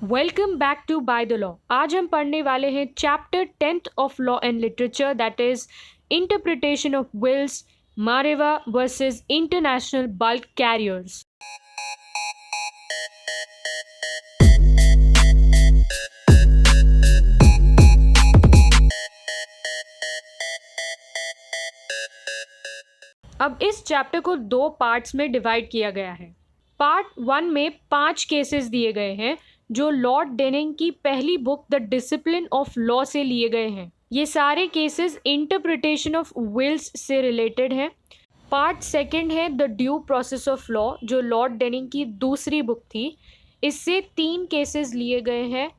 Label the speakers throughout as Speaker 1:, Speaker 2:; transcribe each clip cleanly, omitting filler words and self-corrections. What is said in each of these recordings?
Speaker 1: Welcome back to by the law. आज हम पढ़ने वाले हैं chapter 10th of law and literature, that is interpretation of wills, Mareva versus international bulk carriers. अब इस chapter को दो पार्ट्स में डिवाइड किया गया है। पार्ट 1 में 5 केसेस दिए गए हैं जो लॉर्ड डेनिंग की पहली book the discipline of law से लिए गए हैं। ये सारे केसेस इंटरप्रिटेशन ऑफ विल्स से रिलेटेड हैं। पार्ट 2 है the due process of law, जो लॉर्ड डेनिंग की दूसरी बुक थी। इससे 3 केसेस लिए गए हैं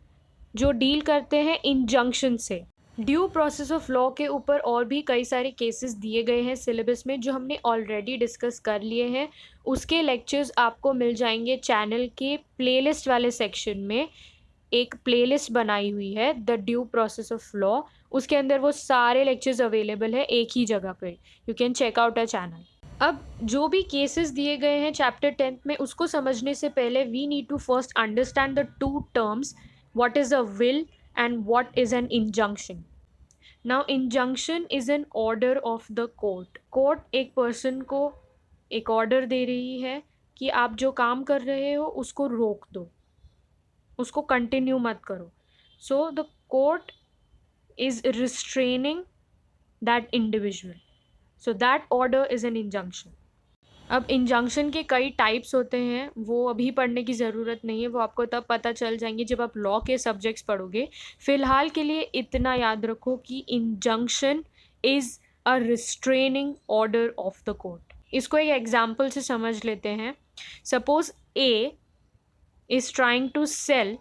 Speaker 1: जो डील करते हैं इंजंक्शन से। ड्यू प्रोसेस ऑफ लॉ के ऊपर और भी कई सारे केसेस दिए गए हैं सिलेबस में, जो हमने ऑलरेडी डिस्कस कर लिए हैं। उसके लेक्चर्स आपको मिल जाएंगे चैनल के प्लेलिस्ट वाले सेक्शन में। एक प्लेलिस्ट बनाई हुई है the due process of law, उसके अंदर वो सारे लेक्चर्स अवेलेबल है एक ही जगह पे। You can check out a channel. अब जो भी केसेस दिए गए हैं चैप्टर 10 में, उसको समझने से पहले we need to first understand the two terms, what is a will and what is an injunction. Now injunction is an order of the court. Court एक पर्सन को एक ऑर्डर दे रही है कि आप जो काम कर रहे हो उसको रोक दो, उसको कंटिन्यू मत करो। So the court is restraining that individual, so that order is an injunction. अब इंजंक्शन के कई टाइप्स होते हैं, वो अभी पढ़ने की ज़रूरत नहीं है, वो आपको तब पता चल जाएंगे जब आप लॉ के सब्जेक्ट्स पढ़ोगे। फ़िलहाल के लिए इतना याद रखो कि injunction is a restraining order of the court. इसको एक एग्जाम्पल से समझ लेते हैं। Suppose A is trying to sell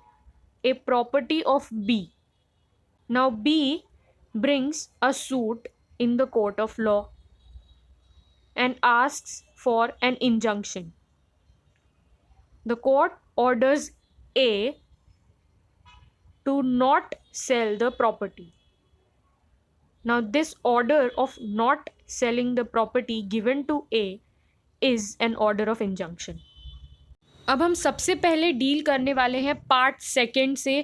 Speaker 1: a property of B. Now B brings a suit in the court of law and asks for an injunction. The court orders A to not sell the property. Now, this order of not selling the property given to A is an order of injunction. अब हम सबसे पहले deal करने वाले हैं part 2 से,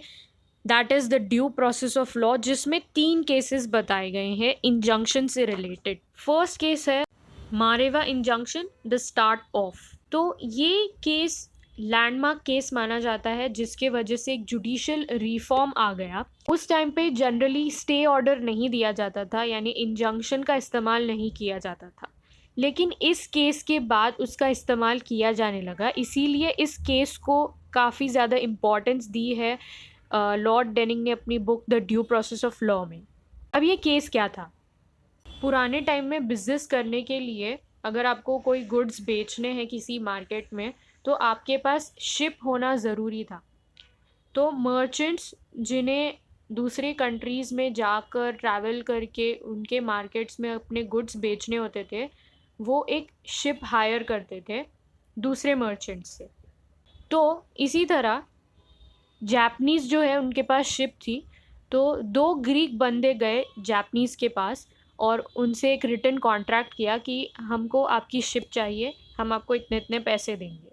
Speaker 1: that is the due process of law, जिसमें 3 cases बताए गए हैं इंजंक्शन से रिलेटेड। फर्स्ट केस है मारेवा इंजंक्शन, द स्टार्ट ऑफ। तो ये केस लैंडमार्क केस माना जाता है, जिसके वजह से एक जुडिशियल रिफॉर्म आ गया। उस टाइम पे जनरली स्टे ऑर्डर नहीं दिया जाता था, यानी इंजंक्शन का इस्तेमाल नहीं किया जाता था, लेकिन इस केस के बाद उसका इस्तेमाल किया जाने लगा। इसीलिए इस केस को काफ़ी ज़्यादा इम्पोर्टेंस दी है लॉर्ड डेनिंग ने अपनी book the due process of law में। अब ये केस क्या था? पुराने टाइम में बिज़नेस करने के लिए अगर आपको कोई गुड्स बेचने हैं किसी मार्केट में, तो आपके पास शिप होना ज़रूरी था। तो मर्चेंट्स जिन्हें दूसरे कंट्रीज़ में जाकर ट्रैवल करके उनके मार्केट्स में अपने गुड्स बेचने होते थे, वो एक शिप हायर करते थे दूसरे मर्चेंट्स से। तो इसी तरह जापानीज़ जो है उनके पास शिप थी, तो 2 ग्रीक बंदे गए जापानीज़ के पास और उनसे एक रिटन कॉन्ट्रैक्ट किया कि हमको आपकी शिप चाहिए, हम आपको इतने इतने पैसे देंगे।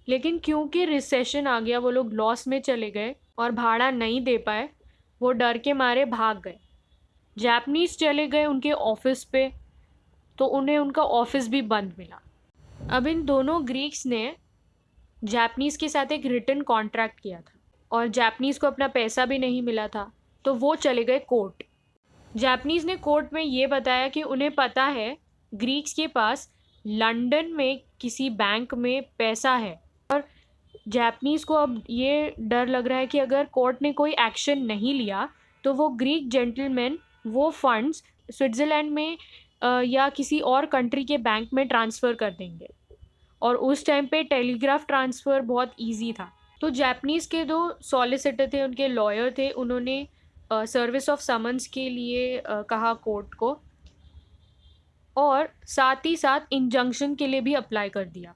Speaker 1: लेकिन क्योंकि रिसेशन आ गया, वो लोग लॉस में चले गए और भाड़ा नहीं दे पाए। वो डर के मारे भाग गए। जापानीज़ चले गए उनके ऑफिस पे, तो उन्हें उनका ऑफिस भी बंद मिला। अब इन दोनों ग्रीक्स ने जापानीज़ के साथ एक रिटन कॉन्ट्रैक्ट किया था और जापानीज़ को अपना पैसा भी नहीं मिला था, तो वो चले गए कोर्ट। जापानीज़ ने कोर्ट में ये बताया कि उन्हें पता है ग्रीक्स के पास लंदन में किसी बैंक में पैसा है, और जापानीज़ को अब ये डर लग रहा है कि अगर कोर्ट ने कोई एक्शन नहीं लिया तो वो ग्रीक जेंटलमैन वो फंड्स स्विट्ज़रलैंड में या किसी और कंट्री के बैंक में ट्रांसफ़र कर देंगे। और उस टाइम पे टेलीग्राफ ट्रांसफ़र बहुत ईजी था। तो जापानीज़ के 2 सॉलिसिटर थे, उनके लॉयर थे, उन्होंने सर्विस ऑफ समन्स के लिए कहा कोर्ट को, और साथ ही साथ इंजंक्शन के लिए भी अप्लाई कर दिया।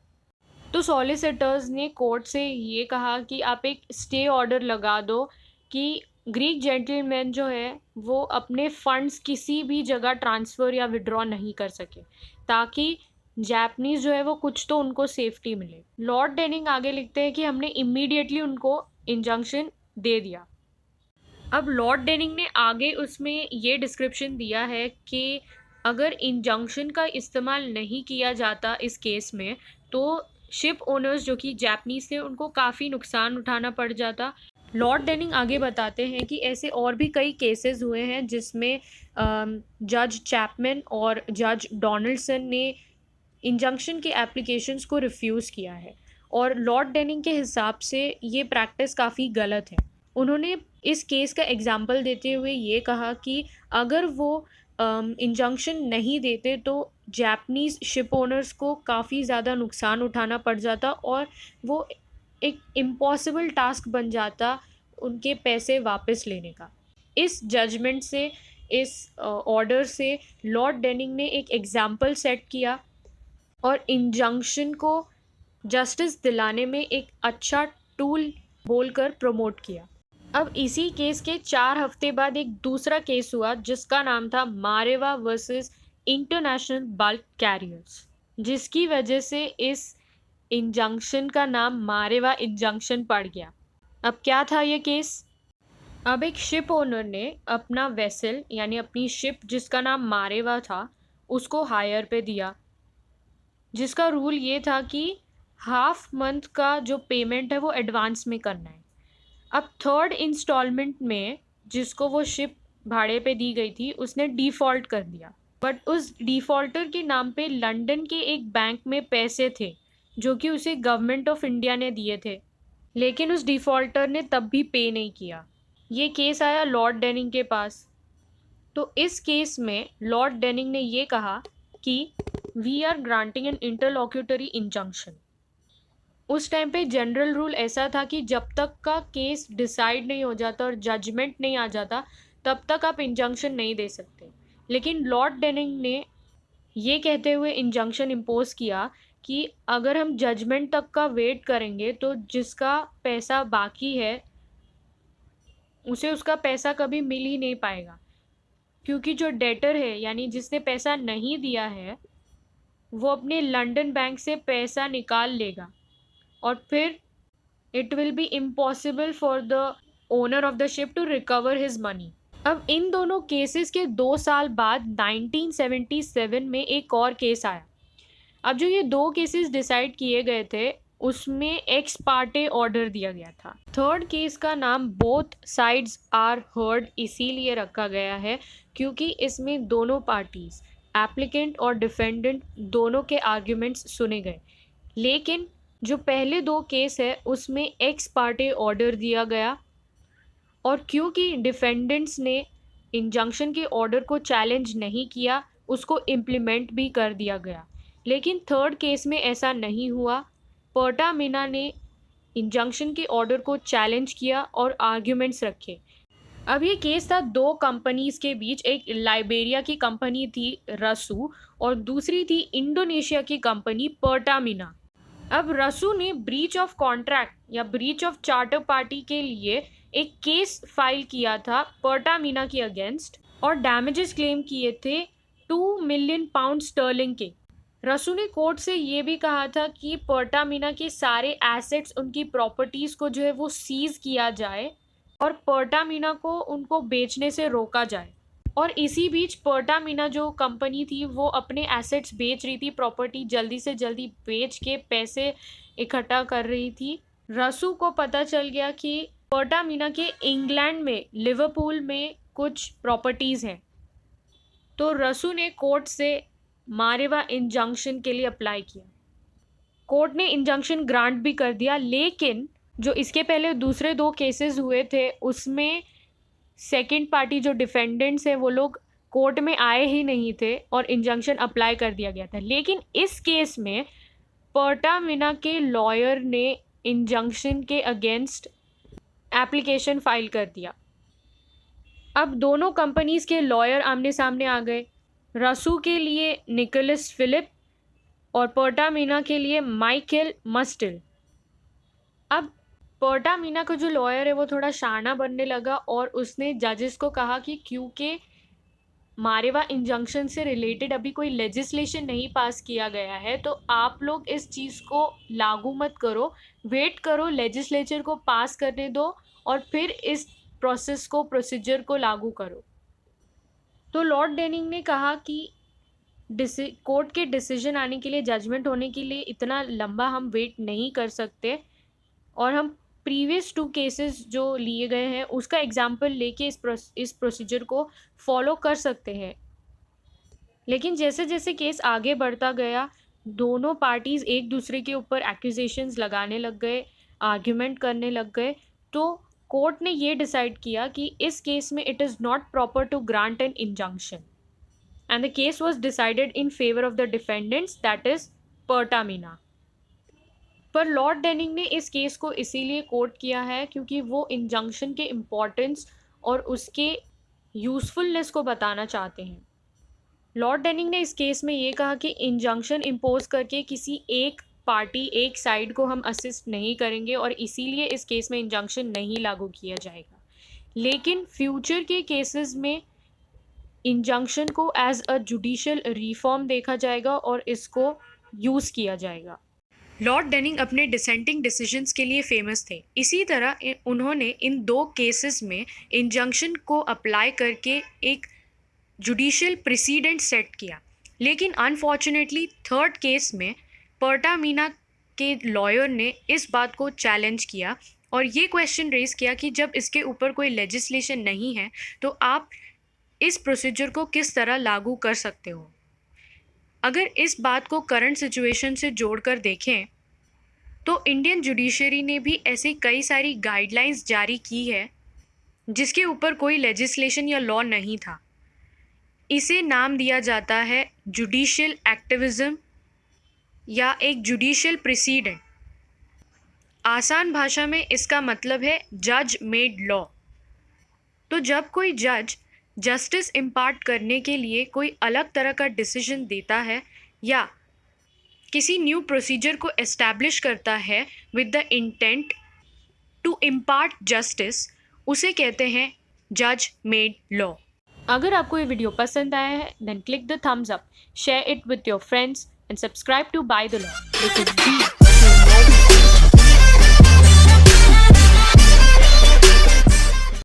Speaker 1: तो सॉलिसिटर्स ने कोर्ट से ये कहा कि आप एक स्टे ऑर्डर लगा दो कि ग्रीक जेंटलमैन जो है वो अपने फंड्स किसी भी जगह ट्रांसफ़र या विड्रॉ नहीं कर सके, ताकि जापानीज़ जो है वो कुछ तो उनको सेफ्टी मिले। लॉर्ड डेनिंग आगे लिखते हैं कि हमने इमीडिएटली उनको इंजंक्शन दे दिया। अब लॉर्ड डेनिंग ने आगे उसमें ये डिस्क्रिप्शन दिया है कि अगर इंजंक्शन का इस्तेमाल नहीं किया जाता इस केस में तो शिप ओनर्स जो कि जापानीज थे उनको काफ़ी नुकसान उठाना पड़ जाता। लॉर्ड डेनिंग आगे बताते हैं कि ऐसे और भी कई केसेस हुए हैं जिसमें जज चैपमैन और जज डोनाल्डसन ने इंजंक्शन के एप्लीकेशंस को रिफ्यूज़ किया है और लॉर्ड डेनिंग के हिसाब से ये प्रैक्टिस काफ़ी गलत है। उन्होंने इस केस का एग्जाम्पल देते हुए ये कहा कि अगर वो इंजंक्शन नहीं देते तो जापानीज़ शिप ओनर्स को काफ़ी ज़्यादा नुकसान उठाना पड़ जाता और वो एक इम्पॉसिबल टास्क बन जाता उनके पैसे वापस लेने का। इस जजमेंट से, इस ऑर्डर से लॉर्ड डेनिंग ने एक एग्जाम्पल सेट किया और इंजंक्शन को जस्टिस दिलाने में एक अच्छा टूल बोलकर प्रमोट किया। अब इसी केस के 4 हफ्ते बाद एक दूसरा केस हुआ जिसका नाम था मारेवा वर्सेस इंटरनेशनल बल्क कैरियर्स, जिसकी वजह से इस इंजंक्शन का नाम मारेवा इंजंक्शन पड़ गया। अब क्या था ये केस? अब एक शिप ओनर ने अपना वेसल यानी अपनी शिप जिसका नाम मारेवा था उसको हायर पे दिया, जिसका रूल ये था कि हाफ मंथ का जो पेमेंट है वो एडवांस में करना है। अब थर्ड इंस्टॉलमेंट में जिसको वो शिप भाड़े पे दी गई थी उसने डिफ़ॉल्ट कर दिया, बट उस डिफ़ॉल्टर के नाम पे लंदन के एक बैंक में पैसे थे जो कि उसे गवर्नमेंट ऑफ इंडिया ने दिए थे, लेकिन उस डिफ़ॉल्टर ने तब भी पे नहीं किया। ये केस आया लॉर्ड डेनिंग के पास। तो इस केस में लॉर्ड डेनिंग ने ये कहा कि we are granting an interlocutory injunction. उस टाइम पे जनरल रूल ऐसा था कि जब तक का केस डिसाइड नहीं हो जाता और जजमेंट नहीं आ जाता तब तक आप इंजंक्शन नहीं दे सकते, लेकिन लॉर्ड डेनिंग ने ये कहते हुए इंजंक्शन इम्पोज किया कि अगर हम जजमेंट तक का वेट करेंगे तो जिसका पैसा बाकी है उसे उसका पैसा कभी मिल ही नहीं पाएगा, क्योंकि जो डेटर है यानी जिसने पैसा नहीं दिया है वो अपने लंदन बैंक से पैसा निकाल लेगा और फिर it will be impossible for the owner of the ship to recover his money. अब इन दोनों केसेस के 2 साल बाद 1977 में एक और केस आया। अब जो ये 2 केसेस डिसाइड किए गए थे उसमें एक्स पार्टे ऑर्डर दिया गया था। थर्ड केस का नाम बोथ साइड्स आर हर्ड इसीलिए रखा गया है क्योंकि इसमें दोनों पार्टीज एप्लीकेंट और डिफेंडेंट दोनों के आर्ग्यूमेंट्स सुने गए, लेकिन जो पहले 2 केस है उसमें एक्स पार्टे ऑर्डर दिया गया और क्योंकि डिफेंडेंट्स ने इंजंक्शन के ऑर्डर को चैलेंज नहीं किया उसको इम्प्लीमेंट भी कर दिया गया। लेकिन थर्ड केस में ऐसा नहीं हुआ। पर्टा मीना ने इंजंक्शन के ऑर्डर को चैलेंज किया और आर्ग्यूमेंट्स रखे। अब ये केस था 2 कंपनीज के बीच। एक लाइबेरिया की कंपनी थी रसू और दूसरी थी इंडोनेशिया की कंपनी पर्टा मीना। अब रसू ने ब्रीच ऑफ कॉन्ट्रैक्ट या ब्रीच ऑफ चार्टर पार्टी के लिए एक केस फाइल किया था पर्टा मीना के अगेंस्ट और डैमेजेस क्लेम किए थे 2 मिलियन पाउंड स्टर्लिंग के। रसू ने कोर्ट से ये भी कहा था कि पर्टा मीना के सारे एसेट्स, उनकी प्रॉपर्टीज़ को जो है वो सीज किया जाए और पर्टा मीना को उनको बेचने से रोका जाए। और इसी बीच पर्टा मीना जो कंपनी थी वो अपने एसेट्स बेच रही थी, प्रॉपर्टी जल्दी से जल्दी बेच के पैसे इकट्ठा कर रही थी। रसू को पता चल गया कि पर्टा मीना के इंग्लैंड में लिवरपूल में कुछ प्रॉपर्टीज़ हैं, तो रसू ने कोर्ट से मारेवा इंजंक्शन के लिए अप्लाई किया। कोर्ट ने इंजंक्शन ग्रांट भी कर दिया, लेकिन जो इसके पहले दूसरे 2 केसेस हुए थे उसमें सेकंड पार्टी जो डिफेंडेंट्स हैं वो लोग कोर्ट में आए ही नहीं थे और इंजंक्शन अप्लाई कर दिया गया था। लेकिन इस केस में पर्टा मीना के लॉयर ने इंजंक्शन के अगेंस्ट एप्लीकेशन फाइल कर दिया। अब दोनों कंपनीज के लॉयर आमने सामने आ गए। रसू के लिए निकोलस फिलिप और पर्टा मीना के लिए माइकल मस्टिल। अब पर्टा मीना का जो लॉयर है वो थोड़ा शाना बनने लगा और उसने जजेस को कहा कि क्योंकि मारेवा इंजंक्शन से रिलेटेड अभी कोई लेजिस्लेशन नहीं पास किया गया है, तो आप लोग इस चीज़ को लागू मत करो, वेट करो, लेजिस्लेचर को पास करने दो और फिर इस प्रोसेस को, प्रोसीजर को लागू करो। तो लॉर्ड डेनिंग ने कहा कि कोर्ट के डिसीजन आने के लिए, जजमेंट होने के लिए इतना लंबा हम वेट नहीं कर सकते और हम प्रीवियस 2 केसेस जो लिए गए हैं उसका एग्जाम्पल लेके इस प्रोसीजर को फॉलो कर सकते हैं। लेकिन जैसे जैसे केस आगे बढ़ता गया, दोनों पार्टीज़ एक दूसरे के ऊपर एक्यूजेशंस लगाने लग गए, आर्ग्यूमेंट करने लग गए, तो कोर्ट ने ये डिसाइड किया कि इस केस में it is not proper to grant an injunction and the case was decided in favor of the defendants, that is Pertamina। पर लॉर्ड डेनिंग ने इस केस को इसीलिए कोर्ट किया है क्योंकि वो इंजंक्शन के इम्पोर्टेंस और उसके यूज़फुलनेस को बताना चाहते हैं। लॉर्ड डेनिंग ने इस केस में ये कहा कि इंजंक्शन इम्पोज करके किसी एक पार्टी, एक साइड को हम असिस्ट नहीं करेंगे और इसीलिए इस केस में इंजंक्शन नहीं लागू किया जाएगा। लेकिन फ्यूचर के केसेस में इंजंक्शन को एज अ जुडिशियल रिफॉर्म देखा जाएगा और इसको यूज़ किया जाएगा। लॉर्ड डेनिंग अपने डिसेंटिंग डिसीजंस के लिए फेमस थे। इसी तरह उन्होंने इन 2 केसेस में इंजंक्शन को अप्लाई करके एक जुडिशियल प्रेसिडेंट सेट किया। लेकिन अनफॉर्चुनेटली 3rd केस में पर्टामीना के लॉयर ने इस बात को चैलेंज किया और ये क्वेश्चन रेज किया कि जब इसके ऊपर कोई लेजिस्लेशन नहीं है तो आप इस प्रोसीजर को किस तरह लागू कर सकते हो। अगर इस बात को करंट सिचुएशन से जोड़कर देखें तो इंडियन जुडिशरी ने भी ऐसी कई सारी गाइडलाइंस जारी की है जिसके ऊपर कोई लेजिस्लेशन या लॉ नहीं था। इसे नाम दिया जाता है जुडिशियल एक्टिविज्म या एक जुडिशियल प्रेसिडेंट। आसान भाषा में इसका मतलब है जज मेड लॉ। तो जब कोई जज जस्टिस इम्पार्ट करने के लिए कोई अलग तरह का डिसीजन देता है या किसी न्यू प्रोसीजर को एस्टैब्लिश करता है with the intent to impart justice, उसे कहते हैं जज मेड लॉ। अगर आपको ये वीडियो पसंद आया है then click the thumbs up, share it with your friends and subscribe to by the law. This is B.